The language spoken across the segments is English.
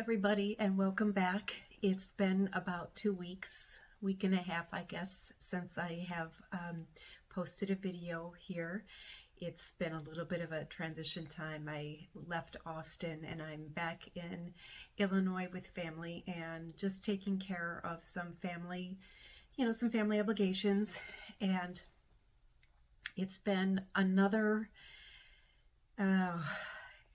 everybody, and welcome back. It's been about 2 weeks, week and a half, I guess, since I have posted a video here. It's been a little bit of a transition time. I left Austin and I'm back in Illinois with family and just taking care of some family, some family obligations. And it's been another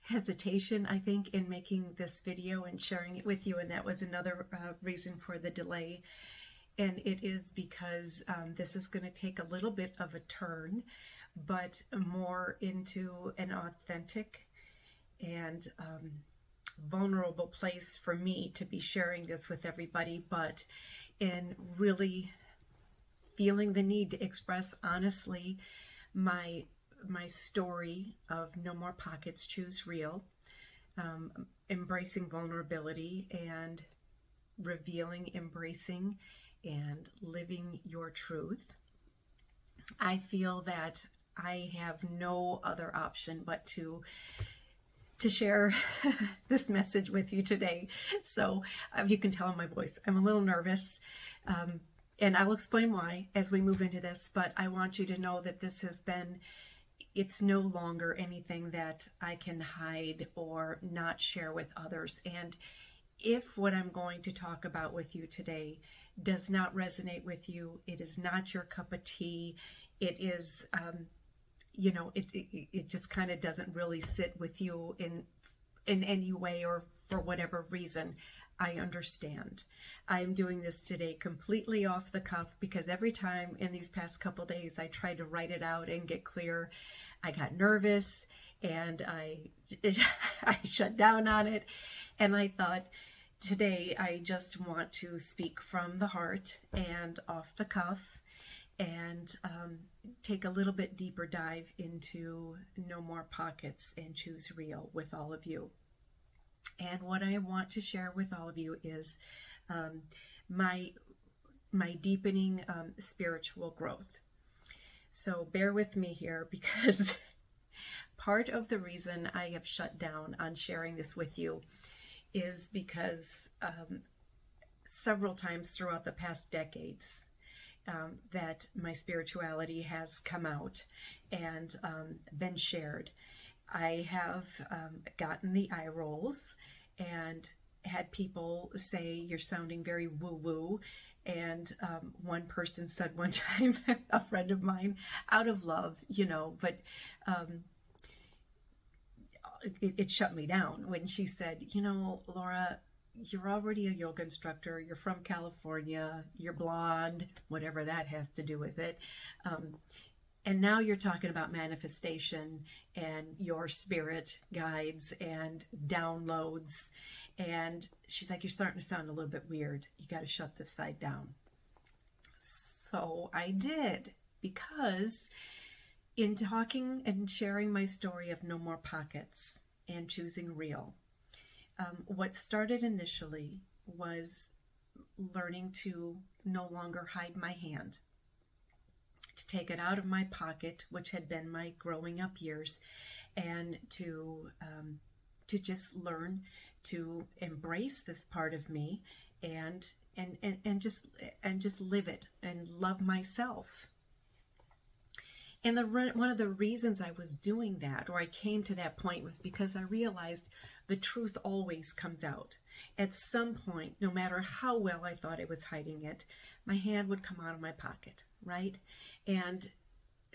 hesitation, I think, in making this video and sharing it with you, and that was another reason for the delay. And it is because this is going to take a little bit of a turn, but more into an authentic and vulnerable place for me to be sharing this with everybody, but in really feeling the need to express honestly my story of No More Pockets, Choose R.E.A.L, embracing vulnerability and revealing, embracing, and living your truth. I feel that I have no other option but to share this message with you today. So you can tell in my voice, I'm a little nervous. And I'll explain why as we move into this, but I want you to know that it's no longer anything that I can hide or not share with others. And if what I'm going to talk about with you today does not resonate with you, it is not your cup of tea, it is, it just kind of doesn't really sit with you in any way or for whatever reason, I understand. I'm doing this today completely off the cuff because every time in these past couple days I tried to write it out and get clear, I got nervous and I shut down on it. And I thought today I just want to speak from the heart and off the cuff and take a little bit deeper dive into No More Pockets and Choose R.E.A.L with all of you. And what I want to share with all of you is my deepening spiritual growth. So bear with me here because part of the reason I have shut down on sharing this with you is because several times throughout the past decades that my spirituality has come out and been shared. I have gotten the eye rolls and had people say, you're sounding very woo-woo. And one person said one time, a friend of mine, out of love, but it shut me down when she said, Laura, you're already a yoga instructor. You're from California. You're blonde, whatever that has to do with it. And now you're talking about manifestation and your spirit guides and downloads. And she's like, you're starting to sound a little bit weird. You got to shut this side down. So I did, because in talking and sharing my story of No More Pockets and choosing R.E.A.L, what started initially was learning to no longer hide my hand, to take it out of my pocket, which had been my growing up years, and to just learn to embrace this part of me and just live it and love myself. And one of the reasons I was doing that, or I came to that point, was because I realized the truth always comes out. At some point, no matter how well I thought I was hiding it, my hand would come out of my pocket, right? And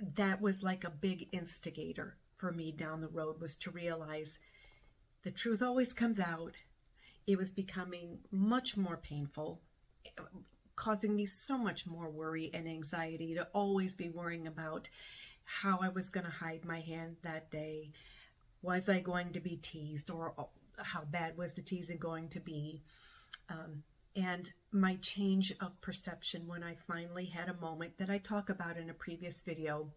that was like a big instigator for me down the road, was to realize the truth always comes out. It was becoming much more painful, causing me so much more worry and anxiety to always be worrying about how I was going to hide my hand that day. Was I going to be teased, or how bad was the teasing going to be? And my change of perception when I finally had a moment that I talk about in a previous video,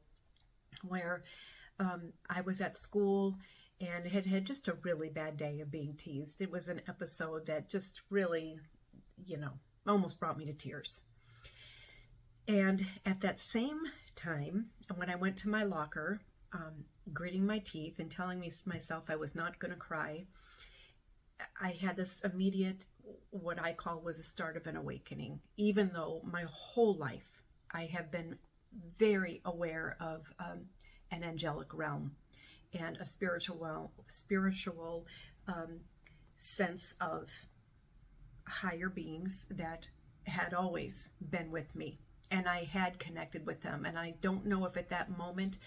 where I was at school and had just a really bad day of being teased. It was an episode that just really, almost brought me to tears. And at that same time, when I went to my locker, gritting my teeth and telling myself I was not going to cry, I had this immediate, what I call was a start of an awakening, even though my whole life I have been very aware of an angelic realm and a spiritual sense of higher beings that had always been with me, and I had connected with them. And I don't know if at that moment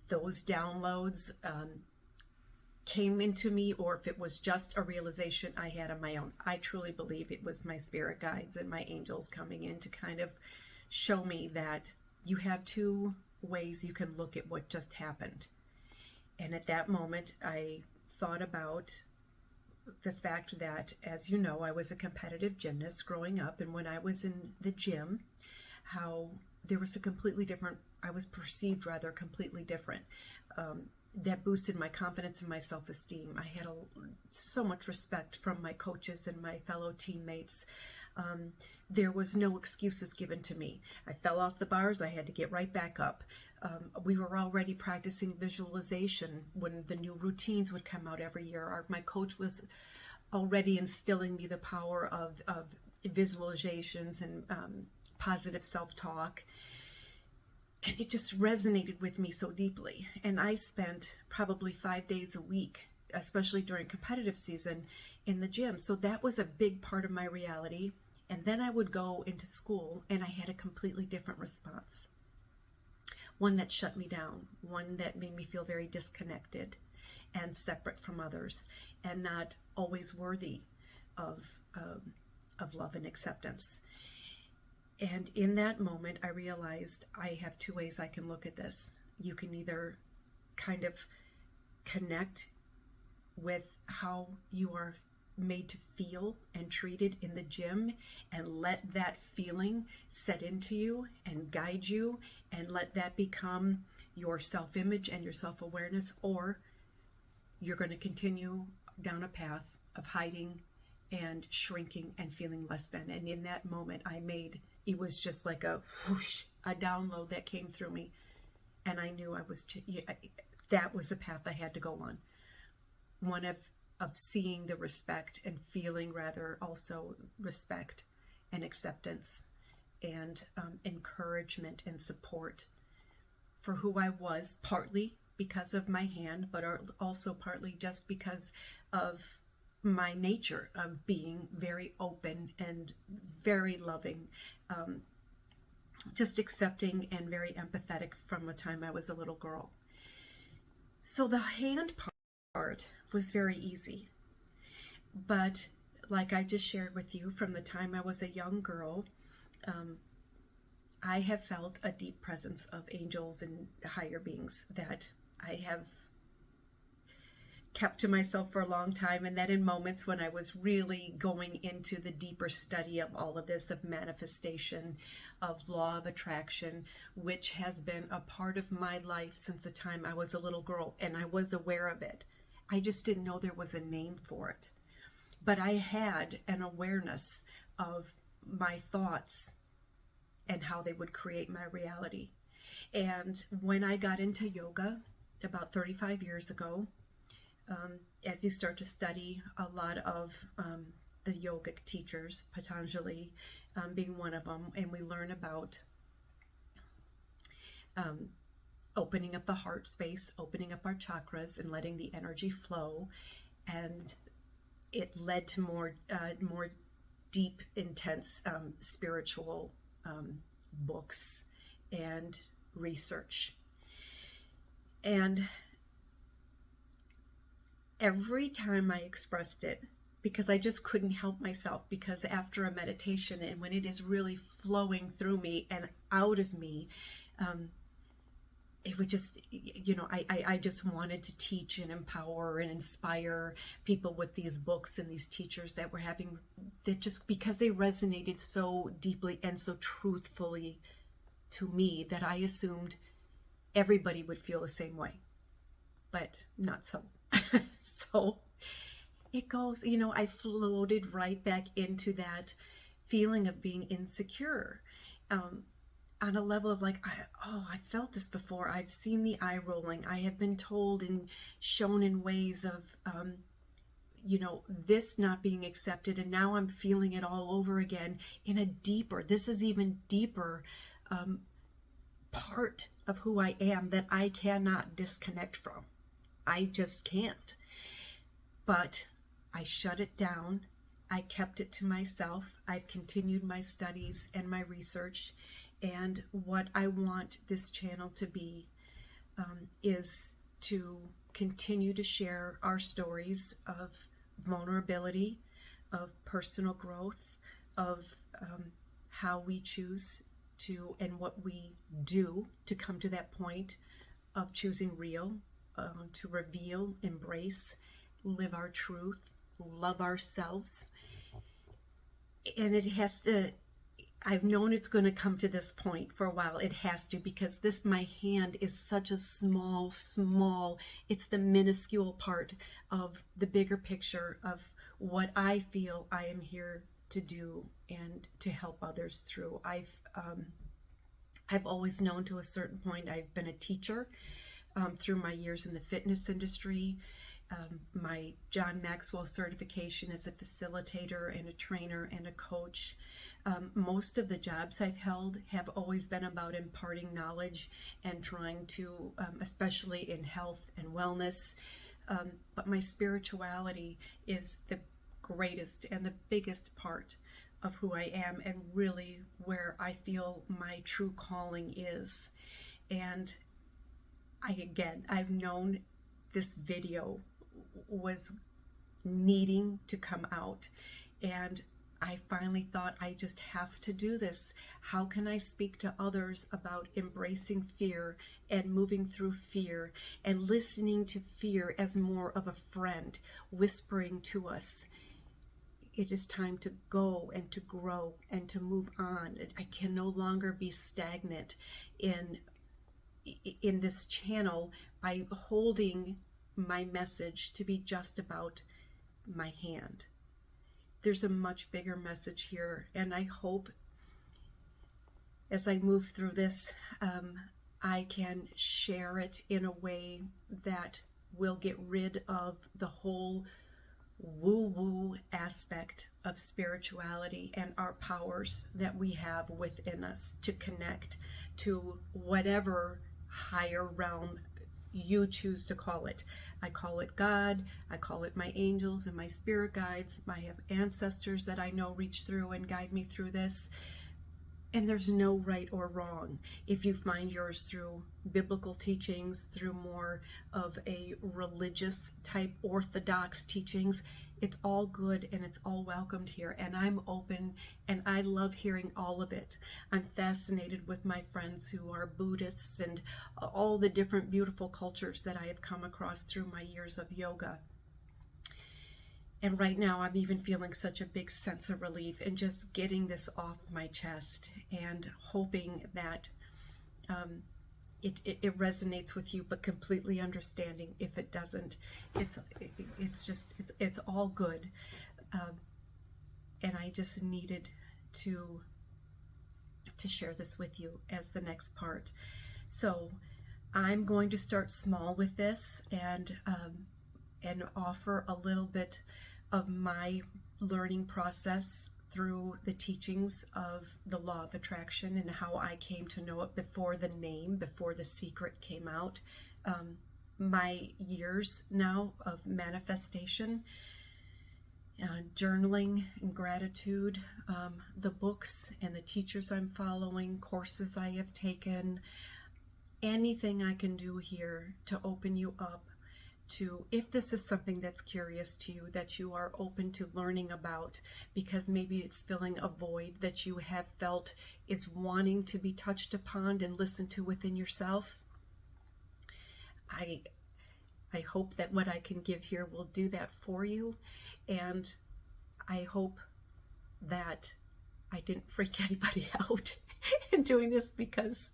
those downloads came into me, or if it was just a realization I had on my own. I truly believe it was my spirit guides and my angels coming in to kind of show me that you have two ways you can look at what just happened. And at that moment, I thought about the fact that, as you know, I was a competitive gymnast growing up, and when I was in the gym, how there was a completely different, I was perceived rather completely different. That boosted my confidence and my self-esteem. I had so much respect from my coaches and my fellow teammates. There was no excuses given to me. I fell off the bars, I had to get right back up. We were already practicing visualization when the new routines would come out every year. My coach was already instilling me the power of visualizations and positive self-talk. And it just resonated with me so deeply. And I spent probably 5 days a week, especially during competitive season, in the gym. So that was a big part of my reality. And then I would go into school and I had a completely different response. One that shut me down, one that made me feel very disconnected and separate from others, and not always worthy of love and acceptance. And in that moment, I realized I have two ways I can look at this. You can either kind of connect with how you are made to feel and treated in the gym, and let that feeling set into you and guide you, and let that become your self-image and your self-awareness, or you're going to continue down a path of hiding and shrinking and feeling less than. And in that moment, it was just like a whoosh, a download that came through me, and I knew that was the path I had to go on. One of seeing the respect and feeling, rather, also respect and acceptance and encouragement and support for who I was, partly because of my hand, but also partly just because of my nature of being very open and very loving, just accepting and very empathetic from the time I was a little girl. So the hand part was very easy. But like I just shared with you, from the time I was a young girl, I have felt a deep presence of angels and higher beings that I have kept to myself for a long time, and that in moments when I was really going into the deeper study of all of this, of manifestation, of law of attraction, which has been a part of my life since the time I was a little girl, and I was aware of it. I just didn't know there was a name for it. But I had an awareness of my thoughts and how they would create my reality. And when I got into yoga about 35 years ago, as you start to study a lot of the yogic teachers, Patanjali being one of them, and we learn about opening up the heart space, opening up our chakras, and letting the energy flow. And it led to more deep, intense spiritual books and research. And every time I expressed it, because I just couldn't help myself, because after a meditation, and when it is really flowing through me and out of me, it would just, I just wanted to teach and empower and inspire people with these books and these teachers that were having, that just because they resonated so deeply and so truthfully to me, that I assumed everybody would feel the same way, but not so. So it goes, I floated right back into that feeling of being insecure. On a level of like, I felt this before. I've seen the eye rolling. I have been told and shown in ways of this not being accepted, and now I'm feeling it all over again in a deeper, this is even deeper part of who I am that I cannot disconnect from. I just can't. But I shut it down. I kept it to myself. I've continued my studies and my research. And what I want this channel to be is to continue to share our stories of vulnerability, of personal growth, of how we choose to, and what we do to come to that point of choosing real, to reveal, embrace, live our truth, love ourselves. And it has to, I've known it's going to come to this point for a while. It has to, because this, my hand is such a small, it's the minuscule part of the bigger picture of what I feel I am here to do and to help others through. I've always known to a certain point I've been a teacher through my years in the fitness industry. My John Maxwell certification as a facilitator and a trainer and a coach. Most of the jobs I've held have always been about imparting knowledge and trying to, especially in health and wellness. But my spirituality is the greatest and the biggest part of who I am, and really where I feel my true calling is. And I've known this video was needing to come out, and I finally thought, I just have to do this. How can I speak to others about embracing fear and moving through fear and listening to fear as more of a friend whispering to us, it is time to go and to grow and to move on. I can no longer be stagnant in this channel by holding my message to be just about my hand. There's a much bigger message here, and I hope as I move through this, I can share it in a way that will get rid of the whole woo-woo aspect of spirituality and our powers that we have within us to connect to whatever higher realm you choose to call it. I call it God, I call it my angels and my spirit guides. I have ancestors that I know reach through and guide me through this. And there's no right or wrong. If you find yours through biblical teachings, through more of a religious type orthodox teachings, it's all good and it's all welcomed here. And I'm open and I love hearing all of it. I'm fascinated with my friends who are Buddhists and all the different beautiful cultures that I have come across through my years of yoga. And right now I'm even feeling such a big sense of relief and just getting this off my chest and hoping that it resonates with you, but completely understanding if it doesn't. It's all good. And I just needed to share this with you as the next part. So I'm going to start small with this and offer a little bit of my learning process through the teachings of the law of attraction and how I came to know it before the secret came out. My years now of manifestation, journaling and gratitude, the books and the teachers I'm following, courses I have taken, anything I can do here to open you up to, if this is something that's curious to you, that you are open to learning about, because maybe it's filling a void that you have felt is wanting to be touched upon and listened to within yourself. I hope that what I can give here will do that for you, and I hope that I didn't freak anybody out in doing this, because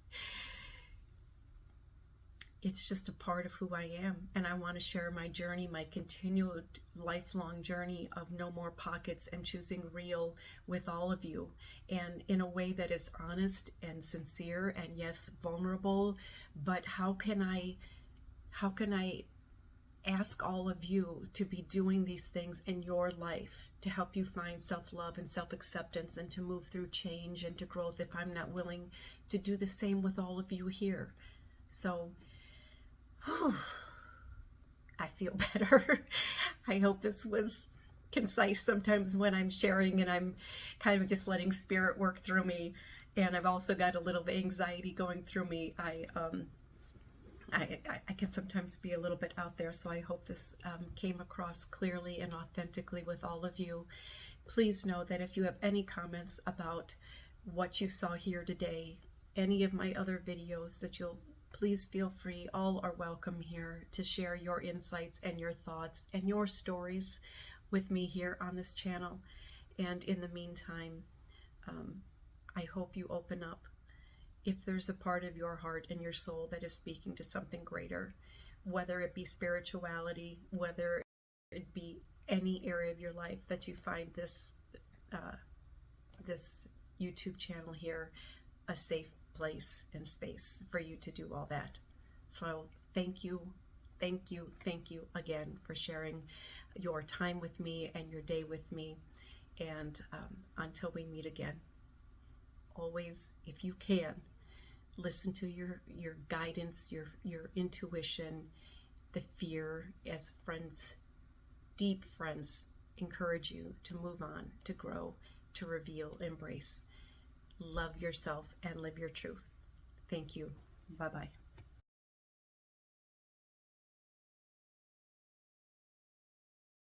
it's just a part of who I am, and I want to share my journey, my continued lifelong journey of no more pockets and choosing real with all of you, and in a way that is honest and sincere and yes, vulnerable. But how can I ask all of you to be doing these things in your life to help you find self-love and self-acceptance and to move through change and to growth if I'm not willing to do the same with all of you here. So, whew, I feel better. I hope this was concise. Sometimes when I'm sharing and I'm kind of just letting spirit work through me, and I've also got a little anxiety going through me, I can sometimes be a little bit out there, so I hope this came across clearly and authentically with all of you. Please know that if you have any comments about what you saw here today, any of my other videos, that you'll please feel free. All are welcome here to share your insights and your thoughts and your stories with me here on this channel. And in the meantime, I hope you open up. If there's a part of your heart and your soul that is speaking to something greater, whether it be spirituality, whether it be any area of your life that you find this this YouTube channel here a safe place and space for you to do all that. So thank you again for sharing your time with me and your day with me. And until we meet again, always, if you can, listen to your guidance, your intuition, the fear, as friends, deep friends, encourage you to move on, to grow, to reveal, embrace. Love yourself and live your truth. Thank you. Bye-bye.